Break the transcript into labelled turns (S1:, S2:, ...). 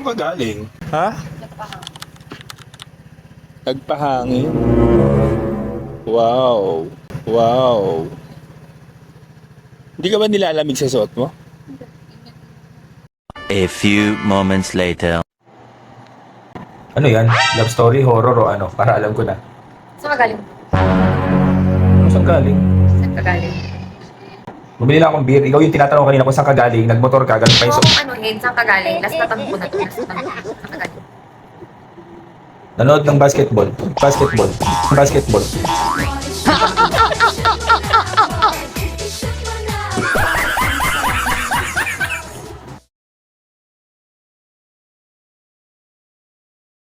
S1: ka galing? Ha?
S2: Nagpahang.
S1: Nagpahangin? Wow. Wow. Hindi ka ba nilalamig sa suot mo?
S3: A few moments later.
S4: Ano yan? Love story, horror o ano? Para alam ko na.
S2: Saan ka galing?
S4: Ano saan galing?
S2: Saan ka galing?
S4: Bumili lang akong beer. Ikaw yung tinatanong kanina kung saan ka galing. Nagmotor ka, ganun pa yung
S2: Kung ano, Hen, saan ka galing? Last na tanong ko na to. Last na tanong ko. Saan ka galing?
S4: nanood ng basketball. Basketball. Basketball.